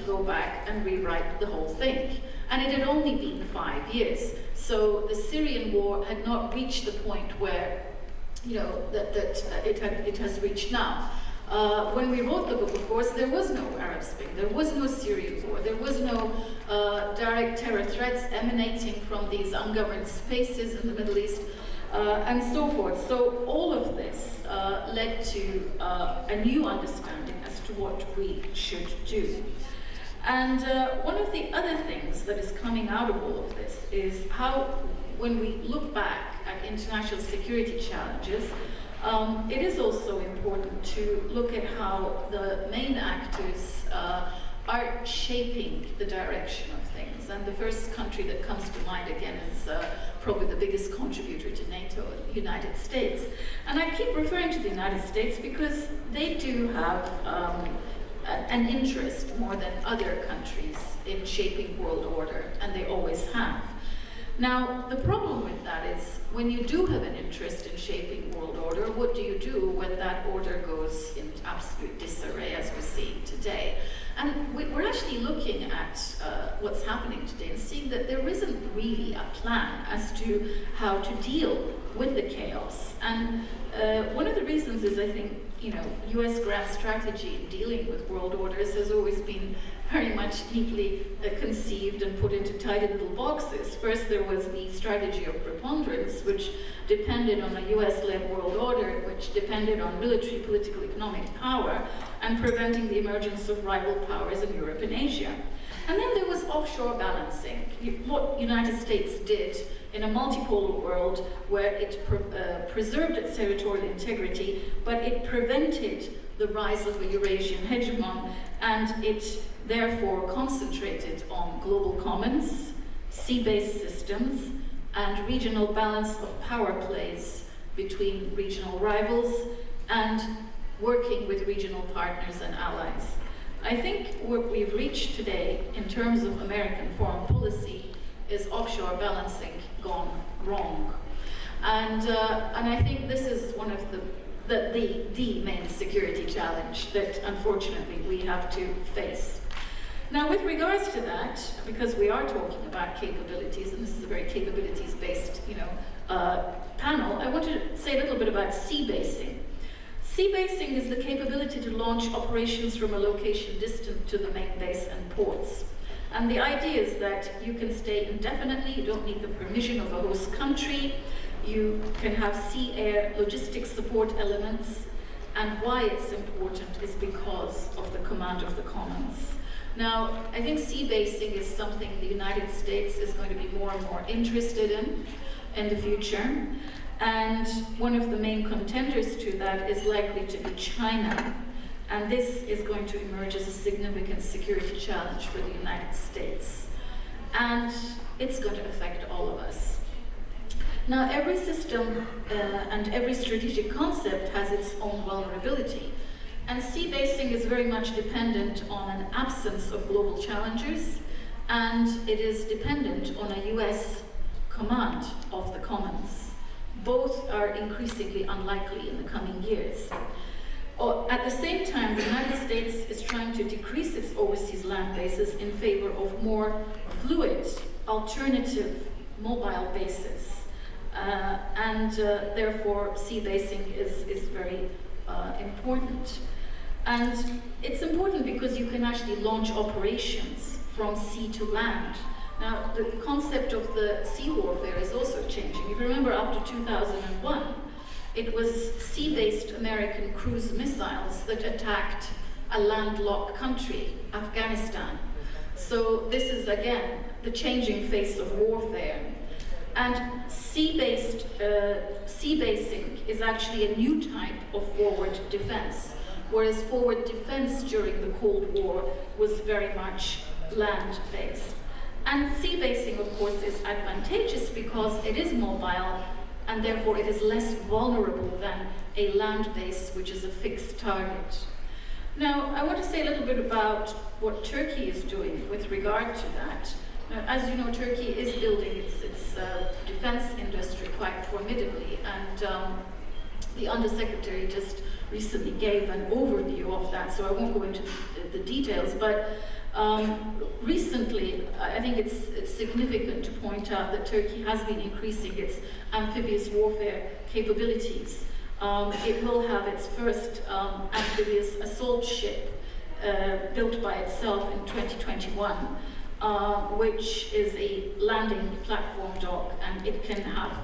go back and rewrite the whole thing. And it had only been 5 years. So the Syrian war had not reached the point where, it has reached now. When we wrote the book, of course, there was no Arab Spring, there was no Syrian war, there was no direct terror threats emanating from these ungoverned spaces in the Middle East, and so forth. So all of this led to a new understanding as to what we should do. And one of the other things that is coming out of all of this is how, when we look back at international security challenges, it is also important to look at how the main actors are shaping the direction of things. And the first country that comes to mind again is probably the biggest contributor to NATO, the United States. And I keep referring to the United States because they do have an interest more than other countries in shaping world order, and they always have. Now, the problem with that is, when you do have an interest in shaping world order, what do you do when that order goes into absolute disarray, as we're seeing today? And we're actually looking at what's happening today and seeing that there isn't really a plan as to how to deal with the chaos. And one of the reasons is, I think, US grand strategy in dealing with world orders has always been very much neatly conceived and put into tidy little boxes. First, there was the strategy of preponderance, which depended on a US-led world order, which depended on military, political, economic power, and preventing the emergence of rival powers in Europe and Asia. And then there was offshore balancing, what United States did in a multipolar world where it preserved its territorial integrity, but it prevented the rise of a Eurasian hegemon, and it therefore concentrated on global commons, sea-based systems, and regional balance of power plays between regional rivals, and working with regional partners and allies. I think what we've reached today in terms of American foreign policy is offshore balancing gone wrong. And I think this is one of the main security challenge that unfortunately we have to face. Now, with regards to that, because we are talking about capabilities, and this is a very capabilities-based panel, I want to say a little bit about sea basing. Sea basing is the capability to launch operations from a location distant to the main base and ports. And the idea is that you can stay indefinitely, you don't need the permission of a host country, you can have sea-air logistics support elements, and why it's important is because of the command of the commons. Now, I think sea basing is something the United States is going to be more and more interested in the future. And one of the main contenders to that is likely to be China. And this is going to emerge as a significant security challenge for the United States. And it's going to affect all of us. Now, every system and every strategic concept has its own vulnerability. And sea basing is very much dependent on an absence of global challengers, and it is dependent on a US command of the commons. Both are increasingly unlikely in the coming years. At the same time, the United States is trying to decrease its overseas land bases in favor of more fluid, alternative, mobile bases. Therefore, sea basing is very important. And it's important because you can actually launch operations from sea to land. Now, the concept of the sea warfare is also changing. If you remember, after 2001, it was sea-based American cruise missiles that attacked a landlocked country, Afghanistan. So this is, again, the changing face of warfare. And sea basing is actually a new type of forward defense, whereas forward defense during the Cold War was very much land-based. And sea basing, of course, is advantageous because it is mobile, and therefore it is less vulnerable than a land base, which is a fixed target. Now, I want to say a little bit about what Turkey is doing with regard to that. Now, as you know, Turkey is building its defense industry quite formidably, and the Undersecretary just recently gave an overview of that, so I won't go into the details, but Recently, I think it's significant to point out that Turkey has been increasing its amphibious warfare capabilities. It will have its first amphibious assault ship built by itself in 2021, which is a landing platform dock, and it can have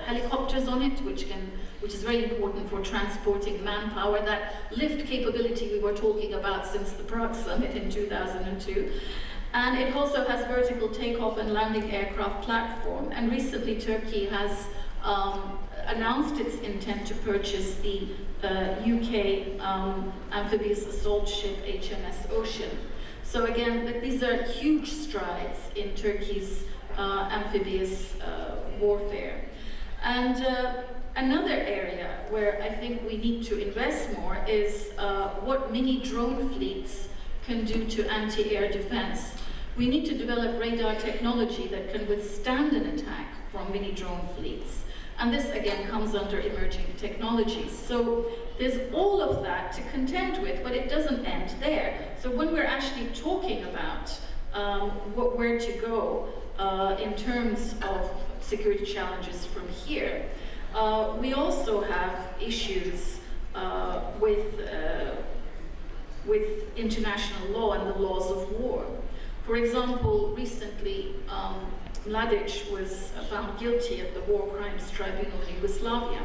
helicopters on it, which is very important for transporting manpower, that lift capability we were talking about since the Prague summit in 2002. And it also has vertical takeoff and landing aircraft platform. And recently Turkey has announced its intent to purchase the UK amphibious assault ship HMS Ocean. So again, these are huge strides in Turkey's amphibious warfare. And another area where I think we need to invest more is what mini drone fleets can do to anti-air defense. We need to develop radar technology that can withstand an attack from mini drone fleets. And this again comes under emerging technologies. So there's all of that to contend with, but it doesn't end there. So when we're actually talking about where to go in terms of security challenges from here, we also have issues with international law and the laws of war. For example, recently Mladic was found guilty at the War Crimes Tribunal in Yugoslavia.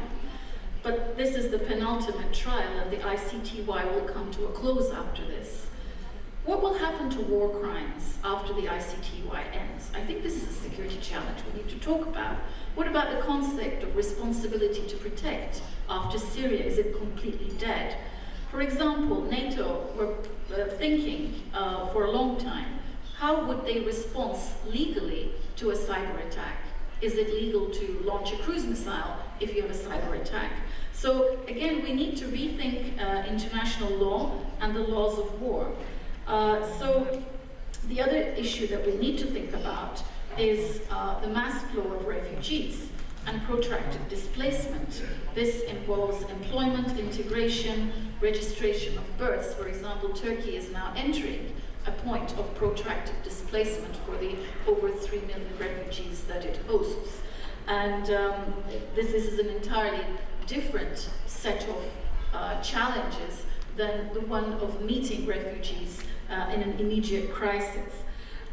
But this is the penultimate trial, and the ICTY will come to a close after this. What will happen to war crimes after the ICTY ends? I think this is a security challenge we need to talk about. What about the concept of responsibility to protect after Syria? Is it completely dead? For example, NATO were thinking for a long time, how would they respond legally to a cyber attack? Is it legal to launch a cruise missile if you have a cyber attack? So again, we need to rethink international law and the laws of war. So the other issue that we need to think about is the mass flow of refugees and protracted displacement. This involves employment, integration, registration of births. For example, Turkey is now entering a point of protracted displacement for the over 3 million refugees that it hosts. And this is an entirely different set of challenges than the one of meeting refugees in an immediate crisis.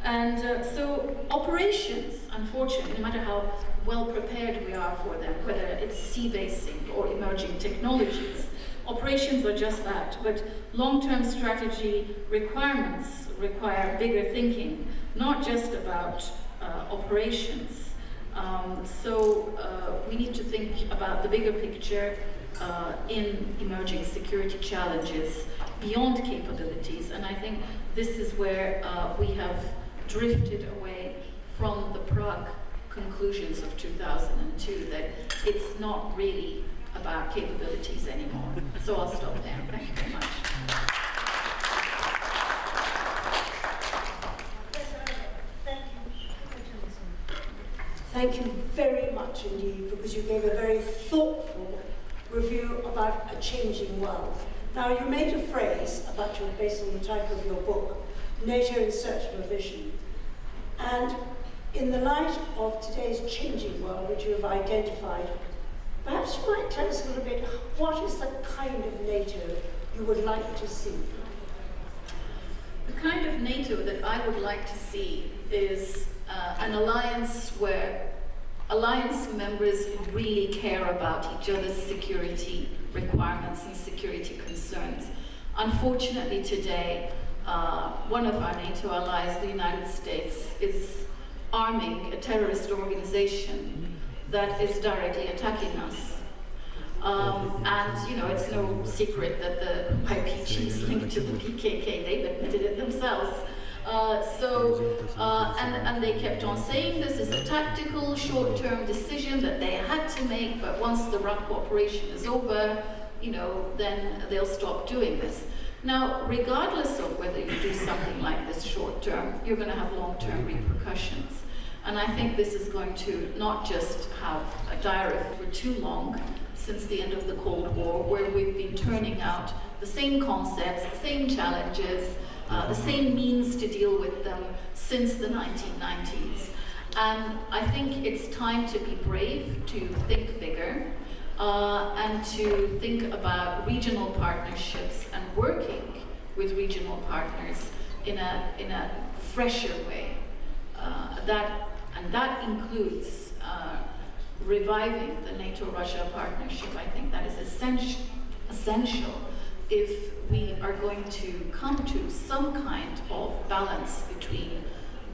And so operations, unfortunately, no matter how well prepared we are for them, whether it's sea-basing or emerging technologies, operations are just that, but long-term strategy requirements require bigger thinking, not just about operations. So we need to think about the bigger picture in emerging security challenges beyond capabilities, and I think this is where we have drifted away from the Prague conclusions of 2002, that it's not really about capabilities anymore. So I'll stop there. Thank you very much. Thank you very much indeed, because you gave a very thoughtful review about a changing world. Now, you made a phrase about your, based on the title of your book, NATO in Search of a Vision. And in the light of today's changing world, which you have identified, perhaps you might tell us a little bit, what is the kind of NATO you would like to see? The kind of NATO that I would like to see is an alliance where alliance members really care about each other's security requirements and security concerns. Unfortunately today, one of our NATO allies, the United States, is arming a terrorist organization that is directly attacking us. And you know, it's no secret that the YPG is linked to the PKK. They've admitted it themselves. And they kept on saying this is a tactical, short-term decision that they had to make, but once the Raqqa operation is over, you know, then they'll stop doing this. Now, regardless of whether you do something like this short-term, you're going to have long-term repercussions. And I think this is going to not just have a dire effect for too long, since the end of the Cold War, where we've been turning out the same concepts, the same challenges, the same means to deal with them since the 1990s. And I think it's time to be brave, to think bigger, and to think about regional partnerships and working with regional partners in a fresher way. That includes reviving the NATO-Russia partnership. I think that is essential if we are going to come to some kind of balance between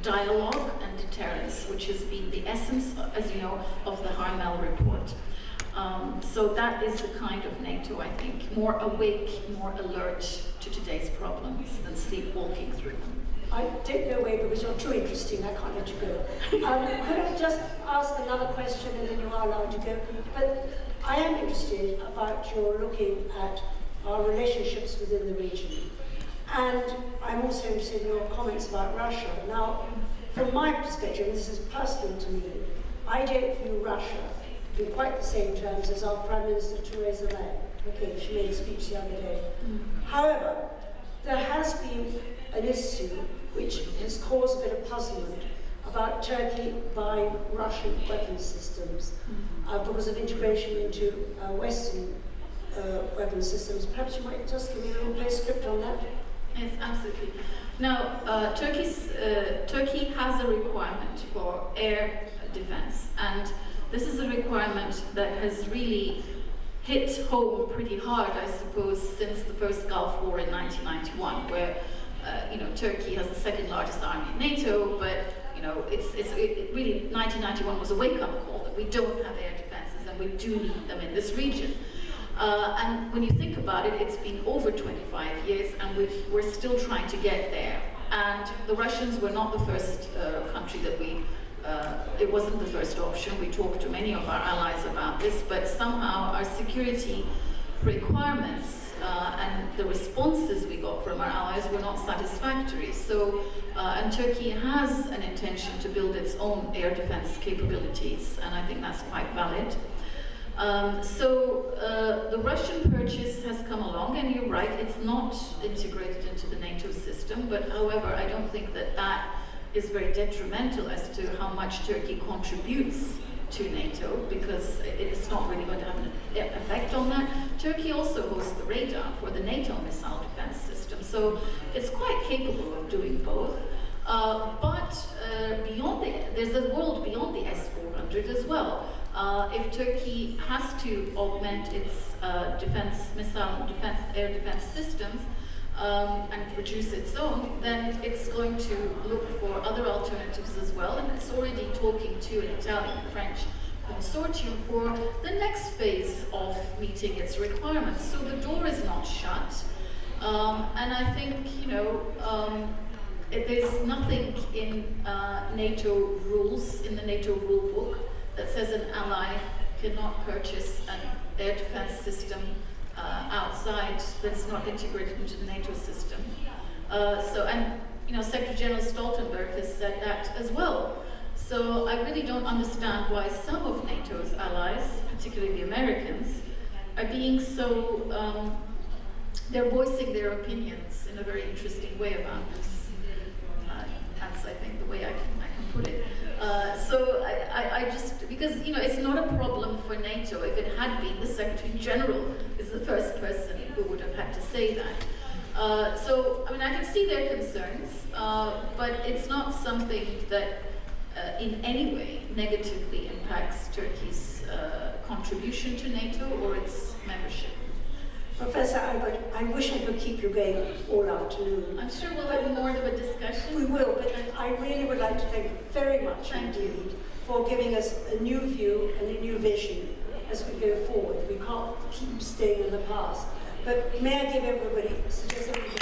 dialogue and deterrence, which has been the essence, as you know, of the Harmel report. So that is the kind of NATO, I think, more awake, more alert to today's problems than sleepwalking through them. I don't go away because you're too interesting, I can't let you go. Could I just ask another question and then you are allowed to go? But I am interested about your looking at our relationships within the region. And I'm also interested in your comments about Russia. Now, from my perspective, and this is personal to me, I don't view Russia in quite the same terms as our Prime Minister Theresa May. Okay, she made a speech the other day. However, there has been an issue which has caused a bit of puzzlement about Turkey buying Russian weapons systems because of integration into Western weapons systems. Perhaps you might just give me a little play script on that. Yes, absolutely. Now, Turkey has a requirement for air defense, and this is a requirement that has really hit home pretty hard, I suppose, since the first Gulf War in 1991, where Turkey has the second largest army in NATO, but it really 1991 was a wake-up call that we don't have air defenses and we do need them in this region. And when you think about it, it's been over 25 years and we're still trying to get there. And the Russians were not the first country that it wasn't the first option. We talked to many of our allies about this, but somehow our security requirements and the responses we got from our allies were not satisfactory. So, and Turkey has an intention to build its own air defense capabilities, and I think that's quite valid. The Russian purchase has come along, and you're right, it's not integrated into the NATO system, but however, I don't think that is very detrimental as to how much Turkey contributes to NATO, because it's not really going to have an effect on that. Turkey also hosts the radar for the NATO missile defense system, so it's quite capable of doing both. But there's a world beyond the S-400 as well. If Turkey has to augment its air defense systems and produce its own, then it's going to look for other alternatives as well, and it's already talking to an Italian and French consortium for the next phase of meeting its requirements. So the door is not shut, and I think there's nothing in NATO rules, in the NATO rule book, that says an ally cannot purchase an air defense system outside that's not integrated into the NATO system. Secretary General Stoltenberg has said that as well. So I really don't understand why some of NATO's allies, particularly the Americans, are being so, they're voicing their opinions in a very interesting way about this. That's, I think, the way I can put it. I just, because, it's not a problem for NATO. If it had been, the Secretary General is the first person who would have had to say that. I can see their concerns, but it's not something that in any way negatively impacts Turkey's contribution to NATO or its membership. Professor Aybet, I wish I could keep you going all afternoon. I'm sure we'll have more of a discussion. We will, but I really would like to thank you very much indeed for giving us a new view and a new vision as we go forward. We can't keep staying in the past. But may I give everybody, suggest everybody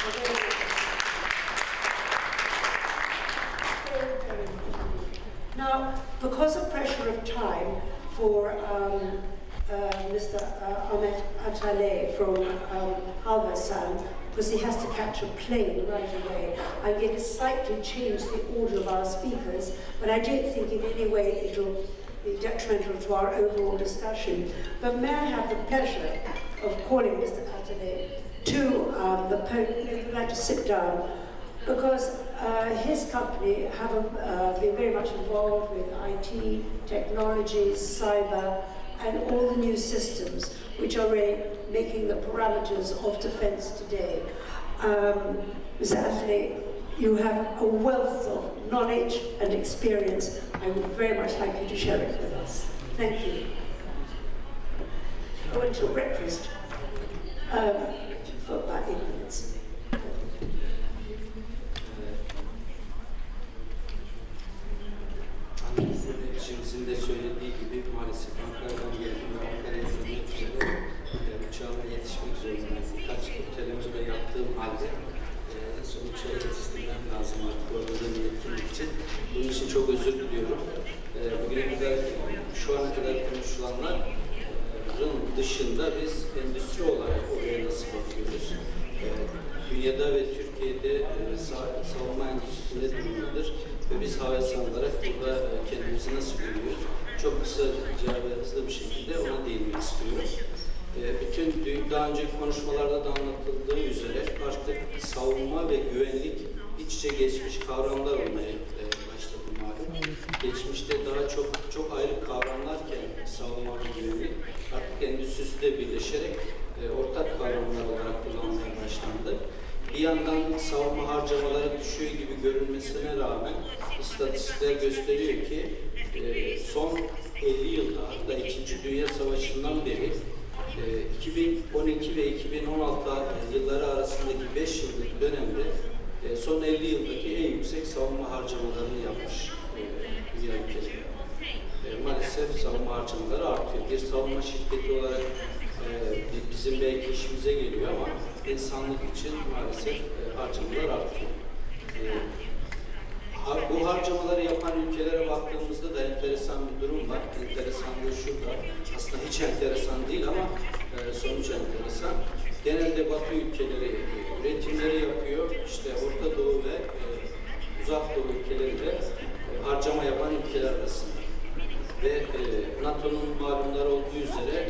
very much. Now, because of pressure of time for Mr. Ahmet Atalay from Havelsan, because he has to catch a plane right away, I'm going to slightly change the order of our speakers, but I don't think in any way it'll be detrimental to our overall discussion. But may I have the pleasure of calling Mr. Atalay to the podium, if you'd like to sit down, because his company have been very much involved with IT, technologies, cyber, and all the new systems which are really making the parameters of defense today. Mr. Atalay, you have a wealth of knowledge and experience. I would very much like you to share it with us. Thank you. I went to breakfast for about 8 minutes. Annemizin de söylediği gibi maalesef Ankara'dan geldim ve Ankara'ya dönmek üzere uçağıma yetişmek zorundayım. Birkaç öteleme yaptığım halde son uçağa yetiştirmem lazım artık orada da bir etkinlik için. Bunun için çok özür diliyorum. Bugüne kadar, şu ana kadar konuşulanların dışında biz endüstri olarak oraya nasıl bakıyoruz? Dünyada ve Türkiye'de savunma endüstrisi ne durumdadır? Ve biz Havelsan olarak burada kendimizi nasıl görüyoruz? Çok kısaca ve hızlı bir şekilde ona değinmek istiyorum. Bütün daha önceki konuşmalarda da anlatıldığı üzere artık savunma ve güvenlik iç içe geçmiş kavramlar olmaya başladı malum. Geçmişte daha çok ayrı kavramlarken savunma ve güvenlik artık endüstrisi de birleşerek ortak kavramlar olarak kullanmaya başlandı. Bir yandan savunma harcamaları düşüyor gibi görünmesine rağmen istatistikler gösteriyor ki son 50 yılda, hatta 2. Dünya Savaşı'ndan beri 2012 ve 2016 yılları arasındaki 5 yıllık dönemde son 50 yıldaki en yüksek savunma harcamalarını yapmış dünya ülkeleri. Maalesef savunma harcamaları artıyor. Bir savunma şirketi olarak bizim belki işimize geliyor ama insanlık için maalesef harcamalar artıyor. Bu harcamaları yapan ülkelere baktığımızda da enteresan bir durum var. Enteresanlığı şurada. Aslında hiç enteresan değil ama sonuç enteresan. Genelde Batı ülkeleri üretimleri yapıyor. İşte Orta Doğu ve Uzak Doğu ülkeleri de harcama yapan ülkeler arasında. Ve NATO'nun malumları olduğu üzere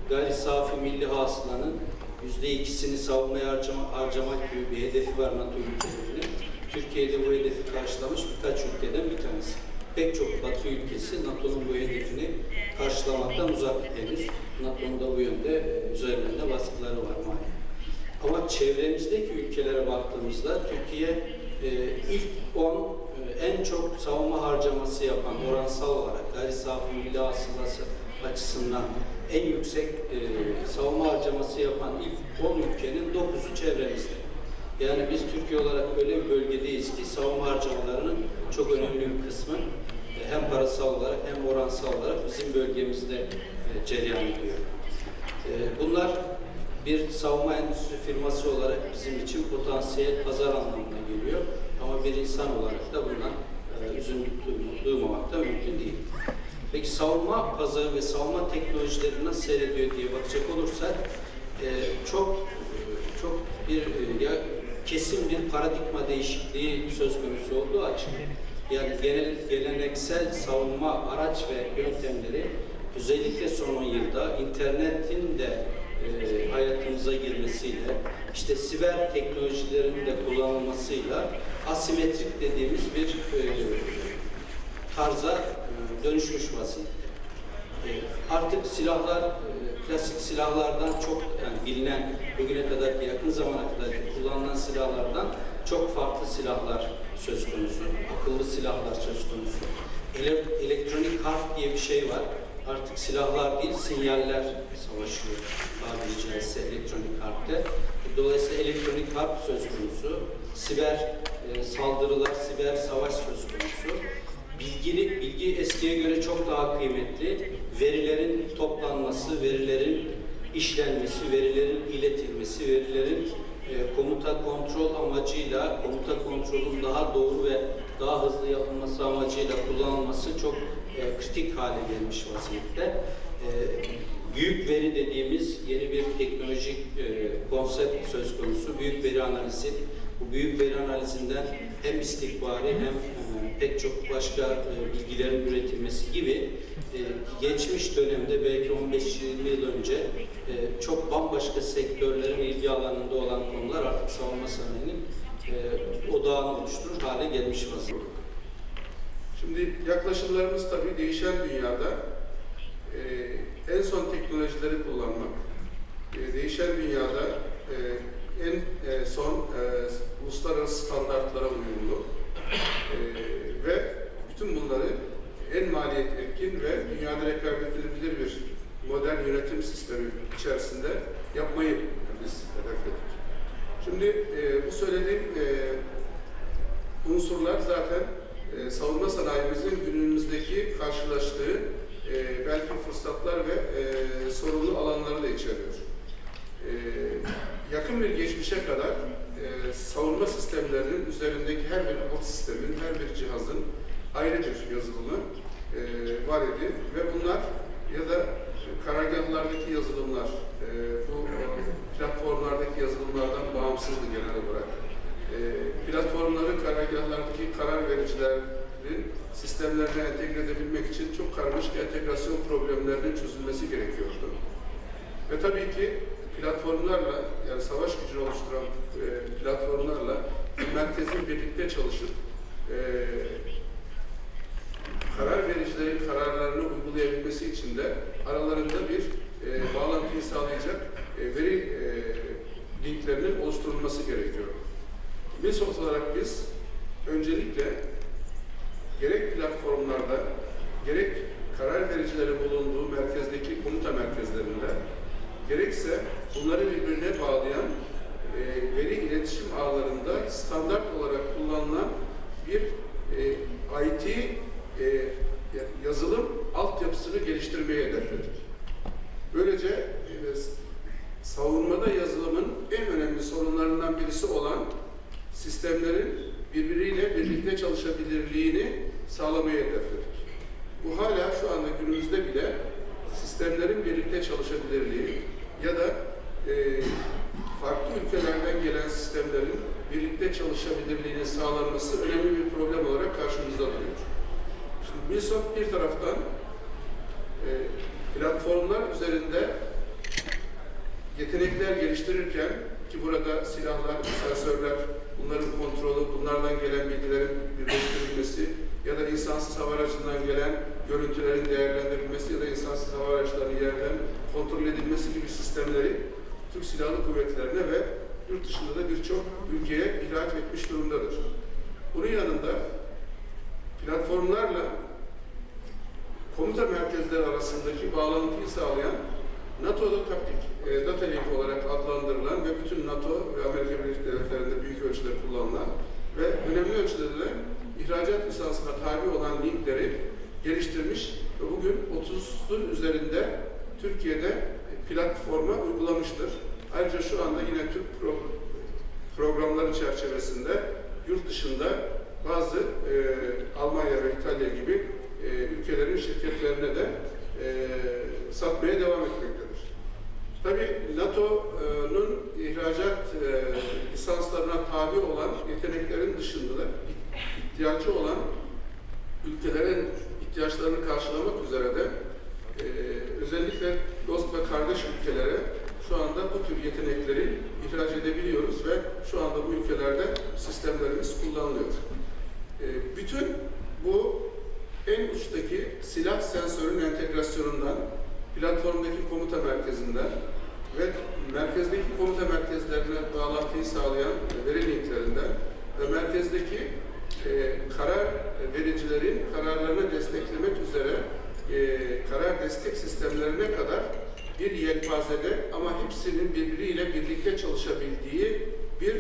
gayri safi milli hasılanın %2'sini savunmaya harcamak gibi bir hedefi var NATO ülkelerinin. Türkiye'de bu hedefi karşılamış birkaç ülkeden bir tanesi. Pek çok Batı ülkesi NATO'nun bu hedefini karşılamaktan uzak henüz. NATO'nun da bu yönde üzerlerinde baskıları var maalesef. Ama çevremizdeki ülkelere baktığımızda Türkiye ilk 10 en çok savunma harcaması yapan oransal olarak gayri safi milli hasılası açısından en yüksek savunma harcaması yapan ilk 10 ülkenin 9'u çevremizde. Yani biz Türkiye olarak öyle bir bölgedeyiz ki savunma harcamalarının çok önemli bir kısmı hem parasal olarak hem oransal olarak bizim bölgemizde cereyan ediyor. Bunlar bir savunma endüstri firması olarak bizim için potansiyel pazar anlamına geliyor. Ama bir insan olarak da bundan üzüntü duymamak da mümkün değil. Peki savunma pazarı ve savunma teknolojileri nasıl seyrediyor diye bakacak olursak çok kesin bir paradigma değişikliği söz konusu olduğu açık. Yani geleneksel savunma araç ve yöntemleri özellikle son 10 yılda internetin de hayatımıza girmesiyle, işte siber teknolojilerin de kullanılmasıyla asimetrik dediğimiz bir tarza dönüşmüş vaziyette. Artık silahlar, klasik silahlardan çok bilinen, bugüne kadar yakın zamana kadar kullanılan silahlardan çok farklı silahlar söz konusu, akıllı silahlar söz konusu. Elektronik harp diye bir şey var. Artık silahlar değil, sinyaller savaşıyor tabiri caizse elektronik harpte. Dolayısıyla elektronik harp söz konusu, siber saldırılar, siber savaş söz konusu. Bilgi eskiye göre çok daha kıymetli. Verilerin toplanması, verilerin işlenmesi, verilerin iletilmesi, verilerin komuta kontrol amacıyla, komuta kontrolün daha doğru ve daha hızlı yapılması amacıyla kullanılması çok kritik hale gelmiş vaziyette. Büyük veri dediğimiz yeni bir teknolojik konsept söz konusu. Büyük veri analizi. Bu büyük veri analizinden hem istikbari hem pek çok başka bilgilerin üretilmesi gibi geçmiş dönemde belki 15-20 yıl önce çok bambaşka sektörlerin ilgi alanında olan konular artık savunma sanayinin oluşturur hale gelmiş vaziyette. Şimdi yaklaşımlarımız tabii değişen dünyada en son teknolojileri kullanmak, değişen dünyada en son uluslararası standartlara uyumlu ve bütün bunları en maliyet etkin ve dünyada rekabet edilebilir bir modern yönetim sistemi içerisinde yapmayı biz hedefledik. Şimdi bu söylediğim unsurlar zaten savunma sanayimizin günümüzdeki karşılaştığı belki fırsatlar ve sorunlu alanları da içeriyor. Yakın bir geçmişe kadar savunma sistemlerinin üzerindeki her bir alt sistemin, her bir cihazın ayrı bir yazılımı var idi ve bunlar ya da karargahlardaki yazılımlar, bu platformlardaki yazılımlardan bağımsızdı genel olarak. Platformları karargahlardaki karar vericilerin sistemlerine entegre edebilmek için çok karmaşık entegrasyon problemlerinin çözülmesi gerekiyordu. Ve tabii ki platformlarla, yani savaş gücünü oluşturan platformlarla merkezin birlikte çalışıp karar vericilerin kararlarını uygulayabilmesi için de aralarında bir bağlantıyı sağlayacak veri linklerinin oluşturulması gerekiyor. MilSOFT olarak biz öncelikle gerek platformlarda, gerek karar vericilerin bulunduğu merkezdeki komuta merkezlerinde, gerekse bunları birbirine bağlayan veri iletişim ağlarında standart olarak kullanılan bir IT yazılım altyapısını geliştirmeyi hedefledik. Böylece savunmada yazılımın en önemli sorunlarından birisi olan sistemlerin birbiriyle birlikte çalışabilirliğini sağlamayı hedefledik. Bu hala şu anda günümüzde bile sistemlerin birlikte çalışabilirliği ya da farklı ülkelerden gelen sistemlerin birlikte çalışabilirliğinin sağlanması önemli bir problem olarak karşımızda duruyor. Şimdi MilSOFT bir taraftan platformlar üzerinde yetenekler geliştirirken ki burada silahlar, sensörler, bunların kontrolü, bunlardan gelen bilgilerin birleştirilmesi ya da insansız hava aracından gelen görüntülerin değerlendirilmesi ya da insansız hava araçlarının yerden kontrol edilmesi gibi sistemleri Türk Silahlı Kuvvetlerine ve yurt dışında da birçok ülkeye ihraç etmiş durumdadır. Bunun yanında platformlarla komuta merkezleri arasındaki bağlantıyı sağlayan NATO'da taktik data link olarak adlandırılan ve bütün NATO ve Amerika Birleşik Devletleri'nde büyük ölçüde kullanılan ve önemli ölçüde de ihracat lisansına tabi olan linkleri geliştirmiş ve bugün 30'un üzerinde Türkiye'de platforma uygulamıştır. Ayrıca şu anda yine Türk programları çerçevesinde yurt dışında bazı Almanya ve İtalya gibi ülkelerin şirketlerine de satmaya devam etmektedir. Tabii NATO'nun ihracat lisanslarına tabi olan yeteneklerin dışında da ihtiyacı olan ülkelerin ihtiyaçlarını karşılamak üzere de özellikle dost ve kardeş ülkelere şu anda bu tür yetenekleri ihraç edebiliyoruz ve şu anda bu ülkelerde sistemlerimiz kullanılıyor. Bütün bu en uçtaki silah sensörün entegrasyonundan, platformdaki komuta merkezinden ve merkezdeki komuta merkezlerine bağlantıyı sağlayan veri linklerinden ve merkezdeki karar vericilerin kararlarını desteklemek üzere karar destek sistemlerine kadar bir yelpazede ama hepsinin birbiriyle birlikte çalışabildiği bir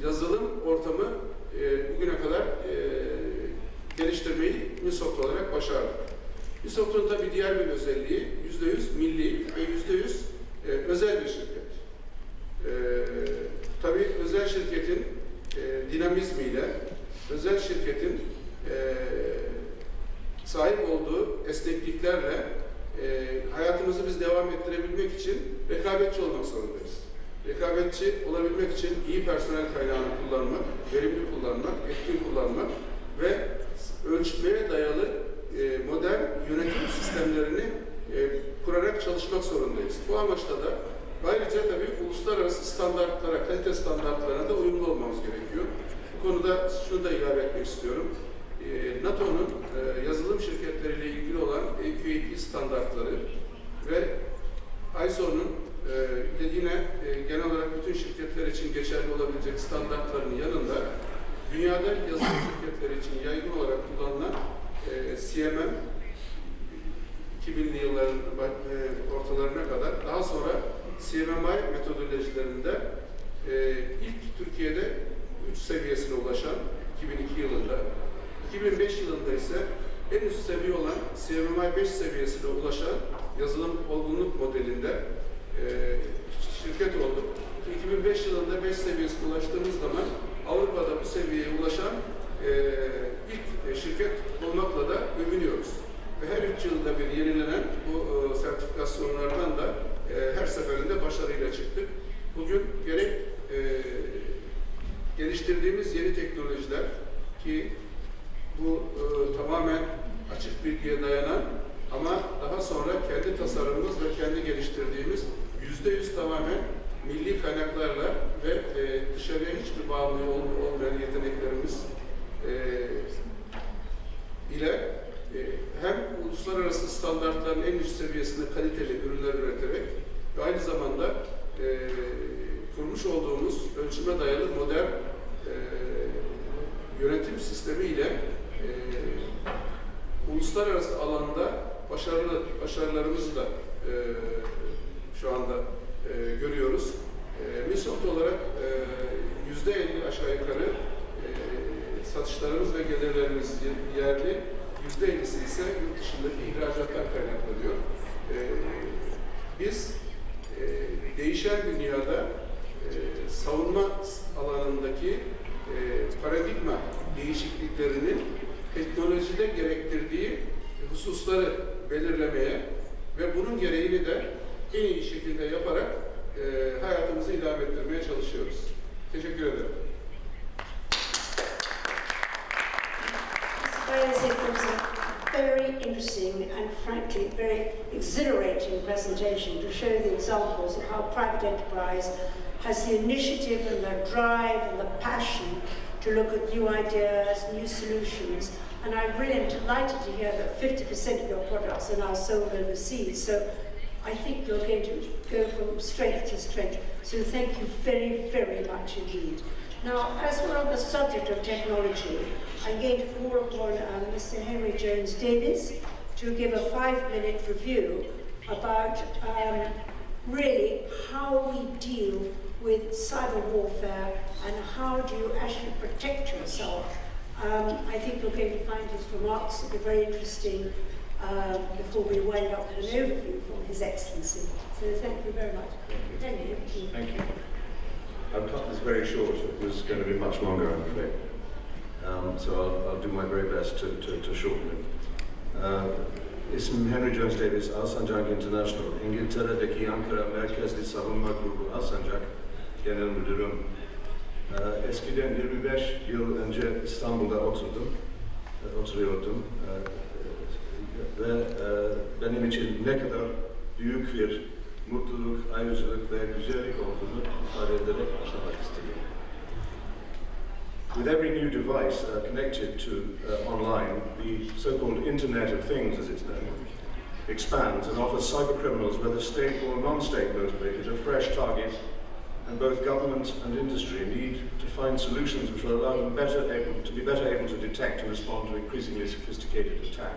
yazılım ortamı bugüne kadar geliştirmeyi MilSOFT olarak başardık. MilSOFT'un tabii diğer bir özelliği %100 milli ve %100 özel bir şirket. Tabii özel şirketin dinamizmiyle, özel şirketin sahip olduğu esnekliklerle hayatımızı biz devam ettirebilmek için rekabetçi olmak zorundayız. Rekabetçi olabilmek için iyi personel kaynağını kullanmak, verimli kullanmak, etkin kullanmak ve ölçmeye dayalı modern yönetim sistemlerini kurarak çalışmak zorundayız. Bu amaçla da ayrıca tabii uluslararası standartlara, kalite standartlarına da uyumlu olmamız gerekiyor. Bu konuda şunu da ilave etmek istiyorum. NATO'nun yazılım şirketleriyle ilgili olan EQAP standartları ve ISO'nun yine genel olarak bütün şirketler için geçerli olabilecek standartlarının yanında dünyada yazılım şirketleri için yaygın olarak kullanılan CMM 2000'li yılların ortalarına kadar, daha sonra CMMI metodolojilerinde ilk Türkiye'de 3 seviyesine ulaşan 2002 yılında, 2005 yılında ise en üst seviye olan CMMI 5 seviyesine ulaşan yazılım olgunluk modelinde şirket olduk. 2005 yılında 5 seviyesine ulaştığımız zaman Avrupa'da bu seviyeye ulaşan ilk şirket olmakla da övünüyoruz. Ve her 3 yılda bir yenilenen bu sertifikasyonlardan da her seferinde başarıyla çıktık. Bugün gerek geliştirdiğimiz yeni teknolojiler ki bu tamamen açık bilgiye dayanan ama daha sonra kendi tasarımımız ve kendi geliştirdiğimiz %100 tamamen milli kaynaklarla ve dışarıya hiçbir bağımlı olmayan yeteneklerimiz ile hem uluslararası standartların en üst seviyesinde kaliteli ürünler üreterek ve aynı zamanda kurmuş olduğumuz ölçüme dayalı modern yönetim sistemi ile uluslararası alanda başarılarımızı da şu anda görüyoruz. MilSOFT olarak %50 aşağı yukarı satışlarımız ve gelirlerimiz yerli, %50'si ise yurt dışındaki ihracattan kaynaklanıyor. Biz değişen dünyada savunma alanındaki paradigma değişikliklerinin teknolojide gerektirdiği hususları belirlemeye ve bunun gereğini de en iyi şekilde yaparak hayatımızı idame ettirmeye çalışıyoruz. Teşekkür ederim. It was a very interesting and frankly very exhilarating presentation to show the examples of how private enterprise has the initiative and the drive and the passion to look at new ideas, new solutions. And I'm really delighted to hear that 50% of your products are now sold overseas. So I think you're going to go from strength to strength. So thank you very, very much indeed. Now, as we're on the subject of technology, I'm going to call upon Mr. Henry Jones-Davies to give a 5-minute review about really how we deal with cyber warfare and how do you actually protect yourself. I think you're going to find his remarks to be very interesting before we wind up with an overview from His Excellency. So thank you very much. Thank you. I'll cut this very short. It was going to be much longer, I'm afraid. So I'll do my very best to shorten it. İsmim Henry Jones-Davies, Alsancak International. İngiltere'deki Ankara Merkezli Savunma Grubu Alsancak Genel Müdürüm. Eskiden 25 yıl önce İstanbul'da oturuyordum. Ve benim için ne kadar büyük bir mutluluk, ayrıcalık ve güzellik olduğunu ifade ederek başlamak istedim. With every new device connected to online, the so-called Internet of Things, as it's known, expands and offers cyber criminals, whether state or non-state motivated, a fresh target, and both government and industry need to find solutions which will allow them to be better able to detect and respond to increasingly sophisticated attack.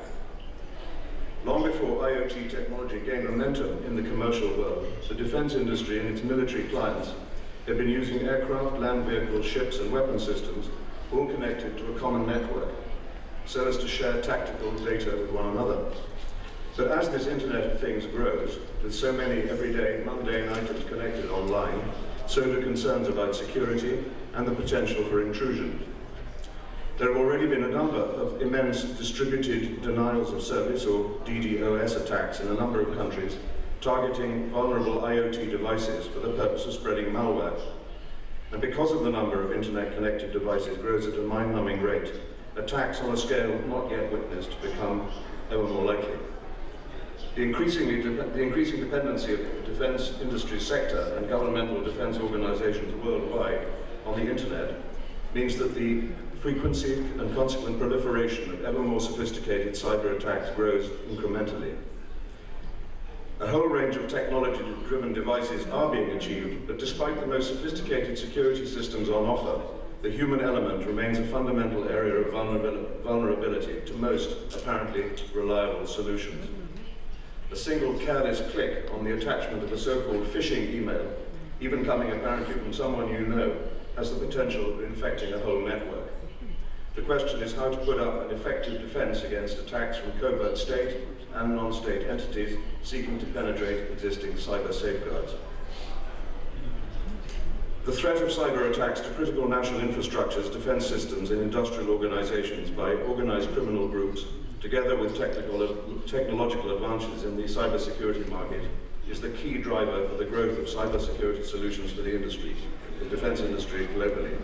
Long before IoT technology gained momentum in the commercial world, the defense industry and its military clients have been using aircraft, land vehicles, ships and weapon systems, all connected to a common network, so as to share tactical data with one another. But as this Internet of Things grows, with so many everyday, mundane items connected online, so do concerns about security and the potential for intrusion. There have already been a number of immense distributed denials of service, or DDoS attacks, in a number of countries, targeting vulnerable IoT devices for the purpose of spreading malware. And because of the number of internet-connected devices grows at a mind-numbing rate, attacks on a scale not yet witnessed become ever more likely. The increasing dependency of the defense industry sector and governmental defense organizations worldwide on the internet means that the frequency and consequent proliferation of ever more sophisticated cyber attacks grows incrementally. A whole range of technology-driven devices are being achieved, but despite the most sophisticated security systems on offer, the human element remains a fundamental area of vulnerability to most apparently reliable solutions. A single careless click on the attachment of a so-called phishing email, even coming apparently from someone you know, has the potential of infecting a whole network. The question is how to put up an effective defense against attacks from covert state and non-state entities seeking to penetrate existing cyber safeguards. The threat of cyber attacks to critical national infrastructures, defense systems, and industrial organizations by organized criminal groups, together with technological advances in the cybersecurity market, is the key driver for the growth of cybersecurity solutions for the industry, the defense industry globally.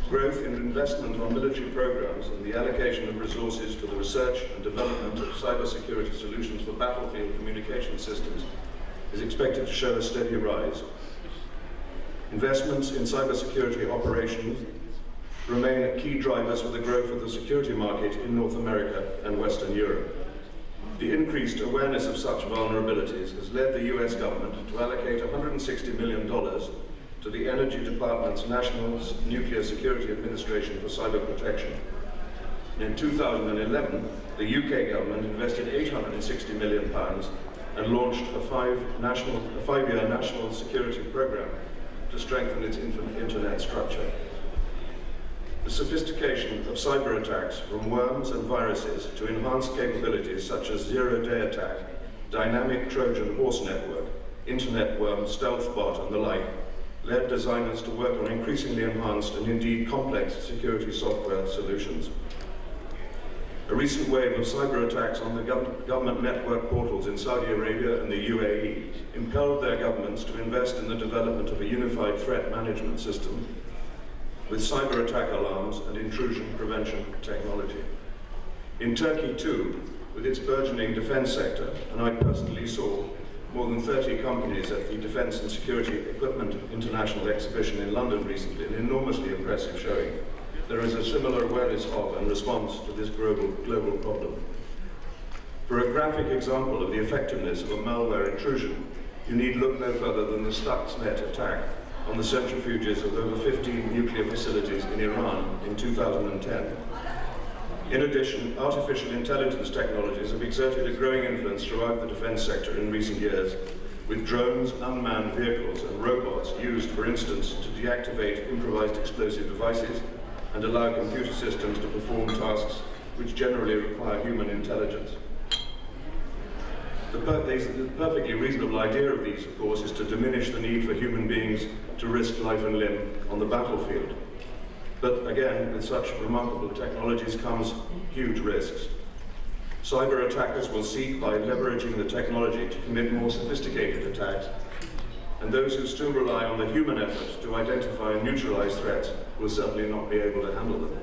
Growth in investment on military programs and the allocation of resources for the research and development of cybersecurity solutions for battlefield communication systems is expected to show a steady rise. Investments in cybersecurity operations remain key drivers for the growth of the security market in North America and Western Europe. The increased awareness of such vulnerabilities has led the US government to allocate $160 million to the Energy Department's National Nuclear Security Administration for cyber protection. And in 2011, the UK government invested £860 million and launched a five-year national security program to strengthen its internet structure. The sophistication of cyber attacks, from worms and viruses to enhanced capabilities such as zero-day attack, dynamic Trojan horse network, internet worm, stealth bot, and the like, led designers to work on increasingly enhanced and indeed complex security software solutions. A recent wave of cyber attacks on the government network portals in Saudi Arabia and the UAE impelled their governments to invest in the development of a unified threat management system with cyber attack alarms and intrusion prevention technology. In Turkey too, with its burgeoning defense sector, and I personally saw more than 30 companies at the Defense and Security Equipment International Exhibition in London recently, an enormously impressive showing. There is a similar awareness of and response to this global problem. For a graphic example of the effectiveness of a malware intrusion, you need look no further than the Stuxnet attack on the centrifuges of over 15 nuclear facilities in Iran in 2010. In addition, artificial intelligence technologies have exerted a growing influence throughout the defense sector in recent years, with drones, unmanned vehicles, and robots used, for instance, to deactivate improvised explosive devices and allow computer systems to perform tasks which generally require human intelligence. The perfectly reasonable idea of these, of course, is to diminish the need for human beings to risk life and limb on the battlefield. But again, with such remarkable technologies comes huge risks. Cyber attackers will seek, by leveraging the technology, to commit more sophisticated attacks, and those who still rely on the human effort to identify and neutralize threats will certainly not be able to handle them.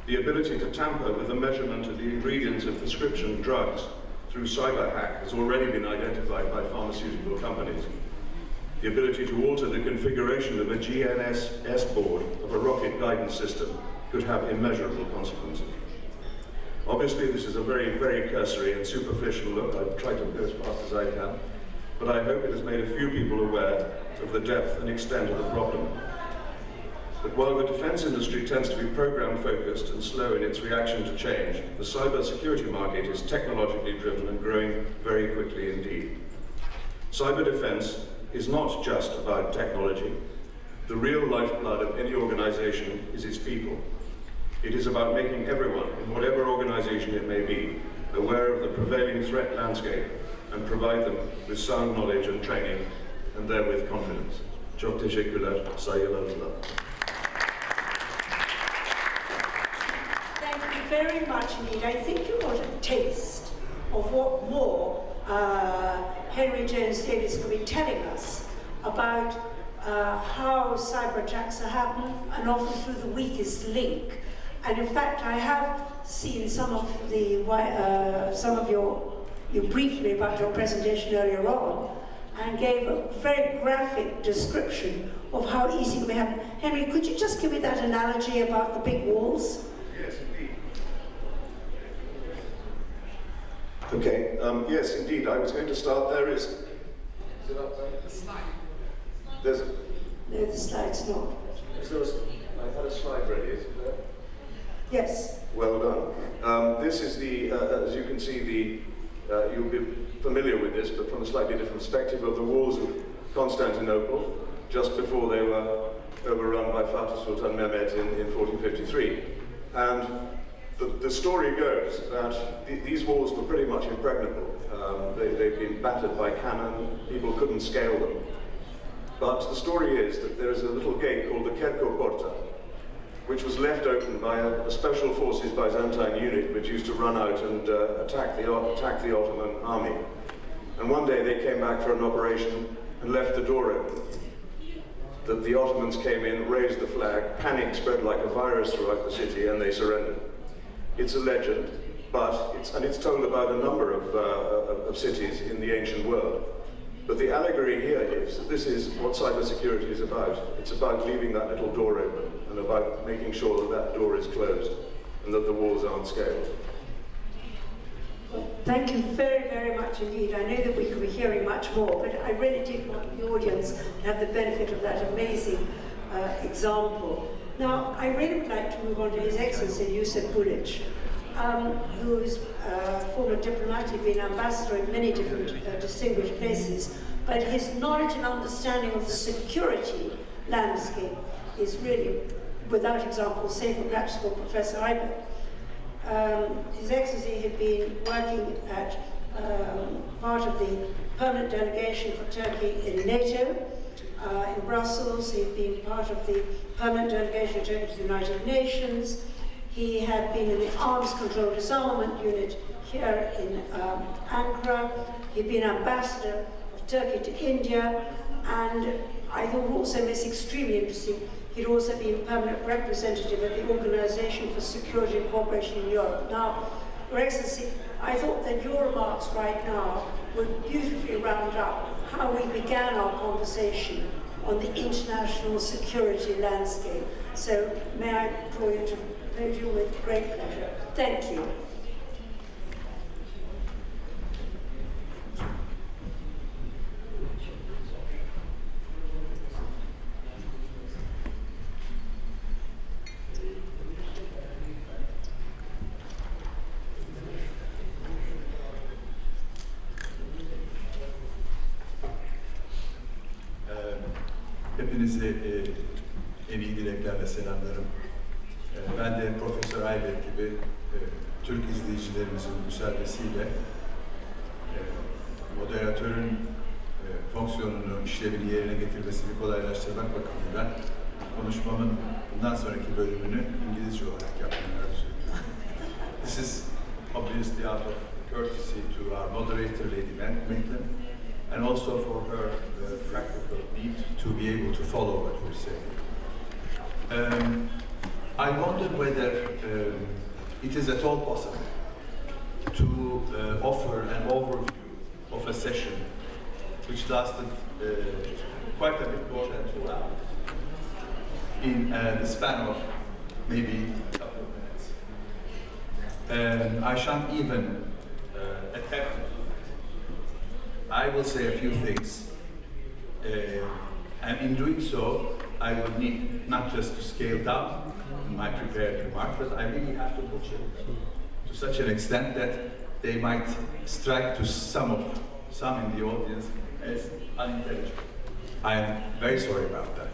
The ability to tamper with the measurement of the ingredients of prescription drugs through cyber hack has already been identified by pharmaceutical companies. The ability to alter the configuration of a GNSS board of a rocket guidance system could have immeasurable consequences. Obviously, this is a very, very cursory and superficial look. I've tried to go as fast as I can, but I hope it has made a few people aware of the depth and extent of the problem. But while the defense industry tends to be program-focused and slow in its reaction to change, the cybersecurity market is technologically driven and growing very quickly indeed. Cyber defense is not just about technology. The real lifeblood of any organization is its people. It is about making everyone, in whatever organization it may be, aware of the prevailing threat landscape and provide them with sound knowledge and training, and therewith confidence. Çok teşekkürler, saygılarımla. Thank you very much indeed. I think you got a taste of what more Henry Jones-Davies could be telling us about how cyber attacks are happening, and often through the weakest link. And in fact, I have seen some of your briefed me about your presentation earlier on, and gave a very graphic description of how easy it may happen. Henry, could you just give me that analogy about the big walls? Yes, indeed. Okay, yes, indeed. I was going to start. There is it up there? The slide. There's a... No, the slide's not. Is there a... I had a slide ready, is it there? Yes. Well done. This is the, as you can see, the, you'll be familiar with this, but from a slightly different perspective, of the walls of Constantinople, just before they were overrun by Fatih Sultan Mehmed in 1453. And the story goes that these walls were pretty much impregnable. They've been battered by cannon, people couldn't scale them. But the story is that there is a little gate called the Kerko Porta, which was left open by a special forces Byzantine unit which used to run out and attack the Ottoman army. And one day they came back for an operation and left the door open. The Ottomans came in, raised the flag, panic spread like a virus throughout the city, and they surrendered. It's a legend, but it's told about a number of cities in the ancient world. But the allegory here is that this is what cybersecurity is about. It's about leaving that little door open and about making sure that that door is closed and that the walls aren't scaled. Well, thank you very, very much indeed. I know that we could be hearing much more, but I really did want the audience to have the benefit of that amazing example. Now, I really would like to move on to His Excellency Yusuf Buluç, who is a former diplomat, he's been ambassador in many different distinguished places, but his knowledge and understanding of the security landscape is really without example, save for perhaps for Professor Aybet. His Excellency had been working at part of the permanent delegation for Turkey in NATO, in Brussels. He'd been part of the permanent delegation of Turkey to the United Nations. He had been in the Arms Control Disarmament Unit here in Ankara. He'd been ambassador of Turkey to India, and I thought also this extremely interesting, he'd also been permanent representative at the Organization for Security and Cooperation in Europe. Now, Your Excellency, I thought that your remarks right now would beautifully round up how we began our conversation on the international security landscape. So may I draw you to the podium with great pleasure. Thank you. Hepinizi en iyi dileklerle selamlarım. Ben de Profesör Aybet gibi Türk izleyicilerimizin müsaadesiyle moderatörün fonksiyonunu, işlevini yerine getirmesini kolaylaştırmak bakımından konuşmamın bundan sonraki bölümünü İngilizce olarak yapmayı arzu ediyorum. This is obviously out of courtesy to our moderator, Lady Maitland, and also for her practical need to be able to follow what we're saying. I wondered whether it is at all possible to offer an overview of a session which lasted quite a bit more than 2 hours in the span of maybe a couple of minutes. I shan't even attempt it. I will say a few things, and in doing so, I would need not just to scale down my prepared remark, but I really have to butcher it to such an extent that they might strike to some in the audience as unintelligible. I am very sorry about that.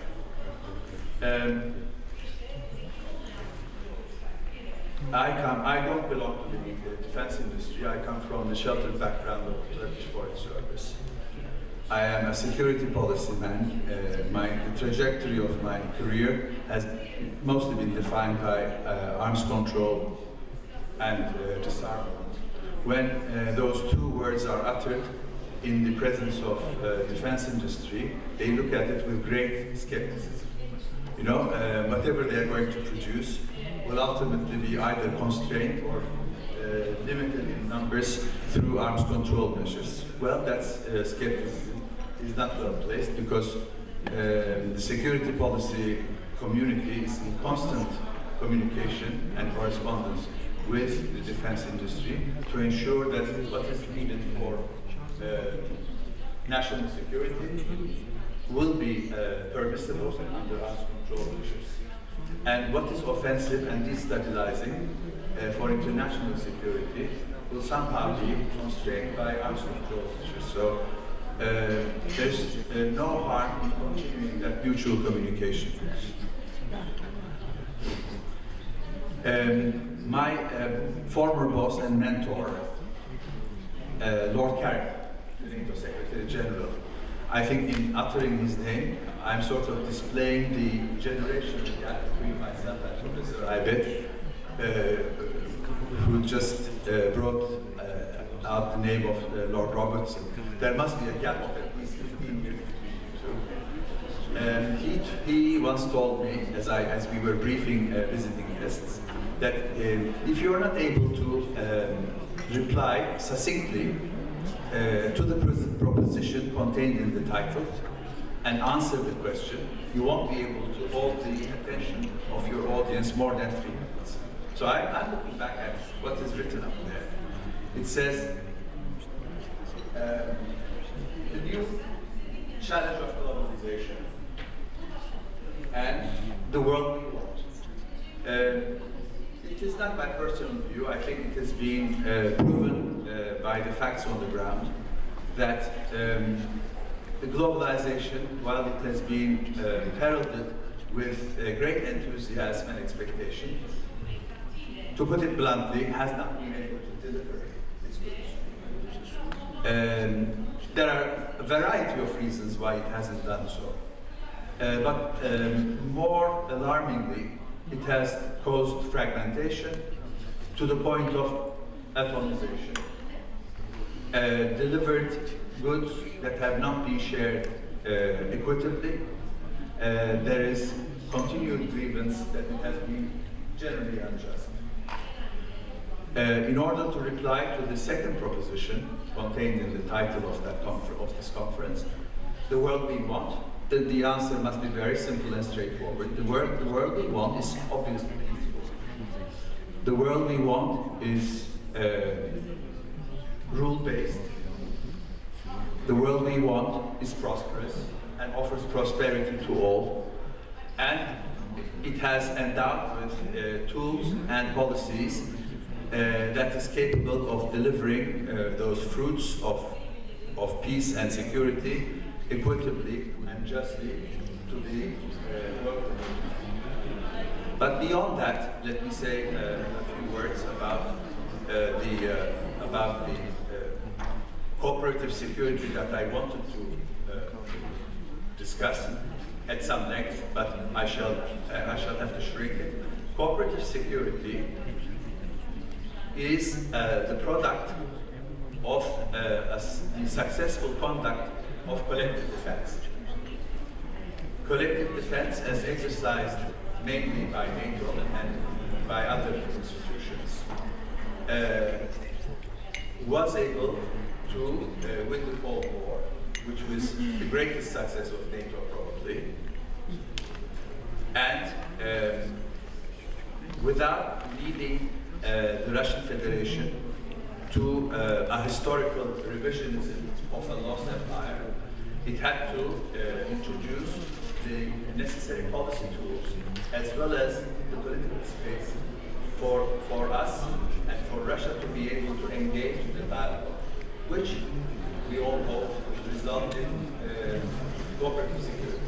I don't belong to the defense industry. I come from the sheltered background of the Turkish Foreign Service. I am a security policy man. The trajectory of my career has mostly been defined by arms control and disarmament. When those two words are uttered in the presence of defense industry, they look at it with great skepticism. You know, whatever they are going to produce will ultimately be either constrained or limited in numbers through arms control measures. Well, that's skepticism is not well placed because the security policy community is in constant communication and correspondence with the defense industry to ensure that what is needed for national security will be permissible under arms control measures. And what is offensive and destabilizing for international security will somehow be constrained by arms control measures. So there's no harm in continuing that mutual communication. My former boss and mentor, Lord Carrick, the NATO Secretary General, I think in uttering his name, I'm sort of displaying the generational gap between myself and Professor Aybet, who just brought out the name of Lord Robertson. There must be a gap of at least 15 years between you two. He once told me, as we were briefing visiting guests, that if you're not able to reply succinctly to the proposition contained in the title and answer the question, you won't be able to hold the attention of your audience more than 3 minutes. So I'm looking back at what is written up there. It says, the new challenge of globalization and the world we want. It is not my personal view. I think it has been proven by the facts on the ground that the globalization, while it has been heralded with great enthusiasm and expectation, to put it bluntly, has not been able to deliver its goods. There are a variety of reasons why it hasn't done so. But more alarmingly, it has caused fragmentation to the point of atomization. Delivered goods that have not been shared equitably. There is continued grievance that it has been generally unjust. In order to reply to the second proposition contained in the title of this conference, the world we want, the answer must be very simple and straightforward. The world we want is obviously peaceful. The world we want is rule-based. The world we want is prosperous and offers prosperity to all. And it has endowed with tools and policies that is capable of delivering those fruits of peace and security equitably and justly to the world. But beyond that, let me say a few words about the cooperative security that I wanted to discuss at some length, but I shall have to shrink it. Cooperative security is the product of the successful conduct of collective defense. Collective defense, as exercised mainly by NATO and by other institutions, was able to win the Cold War, which was the greatest success of NATO probably, and without leading the Russian Federation to a historical revisionism of a lost empire, it had to introduce the necessary policy tools as well as the political space for us and for Russia to be able to engage in the dialogue, which we all hope will result in cooperative security.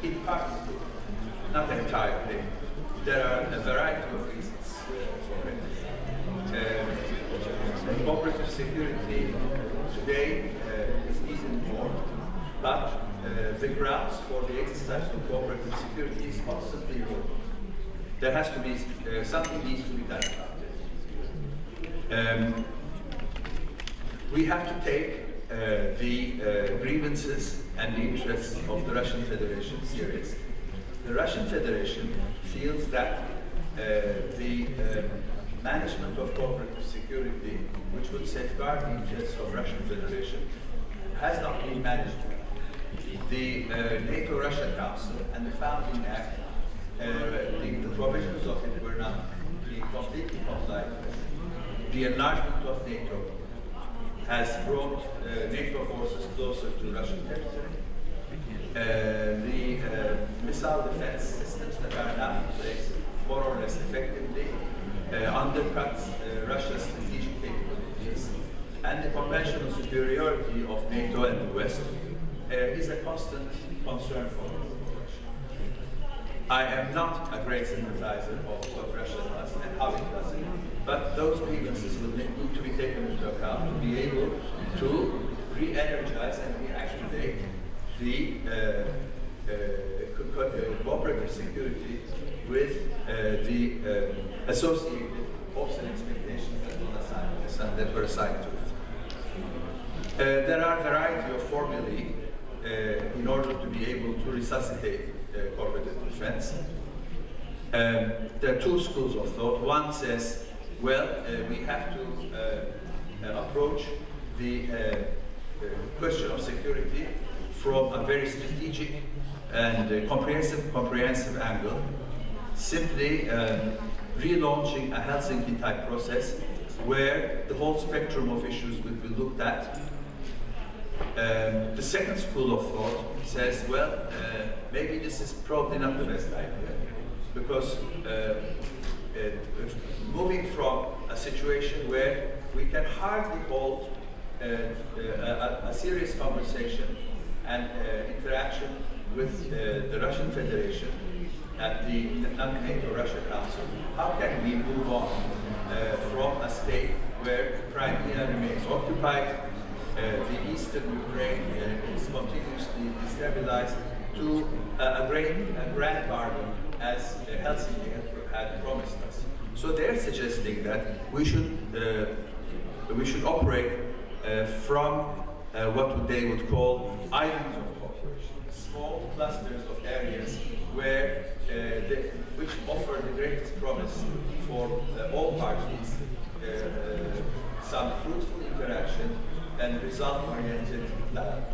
In part, not entirely. There are a variety of reasons for it. Cooperative security today is needed more, but the grounds for the exercise of cooperative security is constantly evolving. There has to be, something needs to be done about it. We have to take the grievances and the interests of the Russian Federation seriously. The Russian Federation feels that the management of cooperative security, which would safeguard the interests of Russian Federation, has not been managed. The NATO-Russia Council and the Founding Act, the provisions of it were not being completely complied with. The enlargement of NATO has brought NATO forces closer to Russian territory. The missile defense systems that are now in place more or less effectively undercuts Russia's strategic capabilities, and the conventional superiority of NATO and the West is a constant concern for us. I am not a great sympathizer of what Russia does and how it does it, but those grievances will need to be taken into account to be able to re-energize and reactivate the cooperative security with the associated hopes and expectations that were assigned to it. There are a variety of formulae in order to be able to resuscitate cooperative defense. There are two schools of thought. One says, well, we have to approach the question of security from a very strategic and comprehensive angle, simply relaunching a Helsinki-type process where the whole spectrum of issues will be looked at. The second school of thought says, well, maybe this is probably not the best idea, because moving from a situation where we can hardly hold a serious conversation and interaction with the Russian Federation at the NATO-Russia Council, how can we move on from a state where Crimea remains occupied, the eastern Ukraine is continuously destabilized, to a grand bargain as Helsinki had promised us. So they're suggesting that we should operate from what they would call islands of cooperation, small clusters of areas where which offer the greatest promise for all parties, some fruitful interaction and result-oriented dialogue.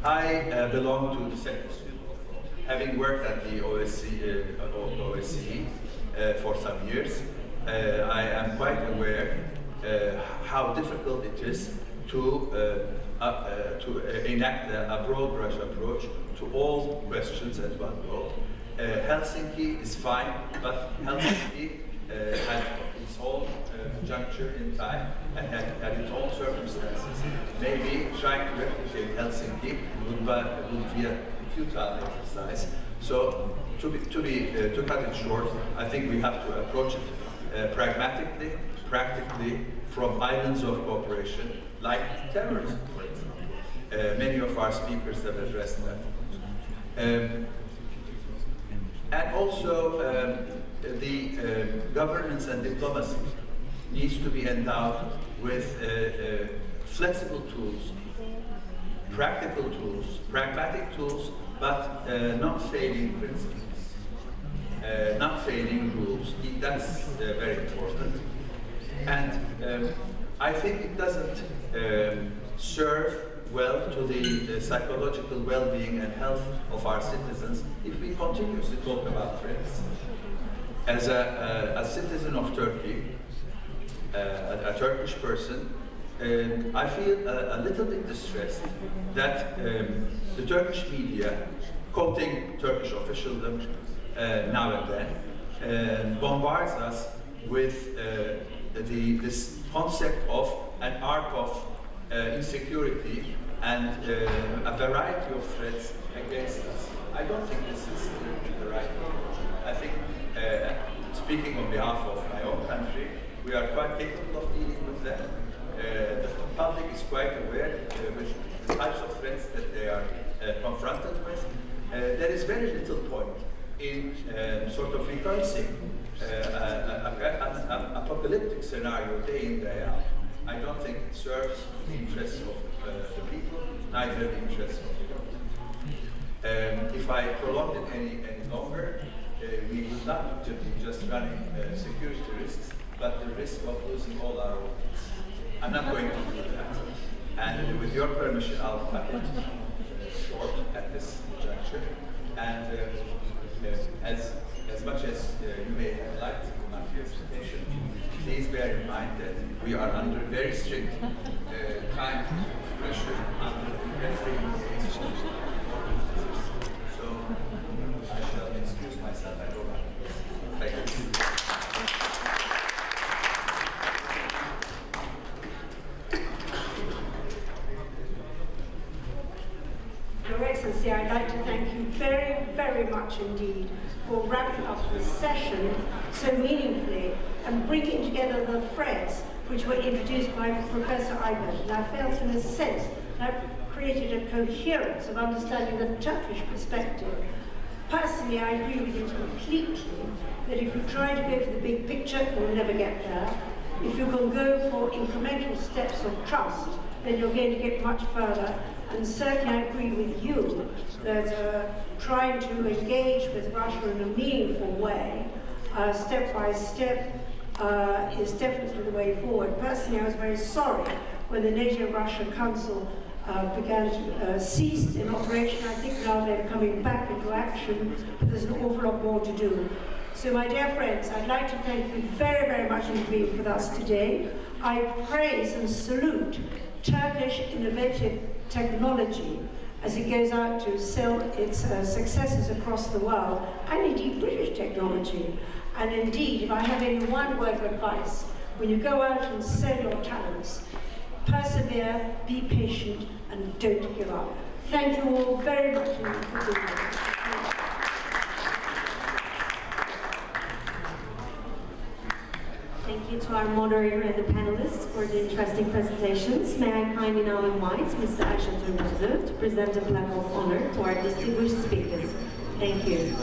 I belong to the second school of thought. Having worked at the OSCE for some years, I am quite aware how difficult it is to enact a broad brush approach to all questions at one go. Helsinki is fine, but Helsinki had its own juncture in time and had its own circumstances. Maybe trying to replicate Helsinki would be a futile exercise. So to cut it short, I think we have to approach it pragmatically, practically, from islands of cooperation, like terrorism, for example. Many of our speakers have addressed that. And also, the governance and diplomacy needs to be endowed with flexible tools, practical tools, pragmatic tools, but not failing principles, not failing rules. That's very important. And I think it doesn't serve well to the psychological well-being and health of our citizens if we continuously talk about threats. As a citizen of Turkey, a Turkish person, I feel a little bit distressed that the Turkish media, quoting Turkish officialdom now and then, bombards us with this concept of an arc of insecurity and a variety of threats against us. I don't think this is the right approach. I think, speaking on behalf of my own country, we are quite capable of dealing with them. The public is quite aware with the types of threats that they are confronted with. There is very little point in sort of rehearsing an apocalyptic scenario day in, day out. I don't think it serves the interests of the people, neither the interests of the government. If I prolonged it any longer, we would not be just running security risks, but the risk of losing all our organs. I'm not going to do that. And with your permission, I'll cut it short at this juncture. And as much as you may have liked my presentation, please bear in mind that we are under very strict time pressure under every so I shall excuse myself and go back. Thank you. Your Excellency, I'd like to thank you very, very much indeed for wrapping up this session so meaningfully and bringing together the threads which were introduced by Professor Aybet. And I felt in a sense that created a coherence of understanding the Turkish perspective. Personally, I agree with you completely that if you try to go for the big picture, you'll never get there. If you can go for incremental steps of trust, then you're going to get much further. And certainly I agree with you that trying to engage with Russia in a meaningful way, step by step, is definitely the way forward. Personally, I was very sorry when the NATO-Russia Council ceased in operation. I think now they're coming back into action, but there's an awful lot more to do. So my dear friends, I'd like to thank you very, very much for being with us today. I praise and salute Turkish innovative technology as it goes out to sell its successes across the world, and indeed British technology. And indeed, if I have any one word of advice, when you go out and sell your talents, persevere, be patient, and don't give up. Thank you all very much for being here. Thank you to our moderator and the panelists for the interesting presentations. May I kindly now invite Mr. Ayşe to present a plaque of honor to our distinguished speakers. Thank you.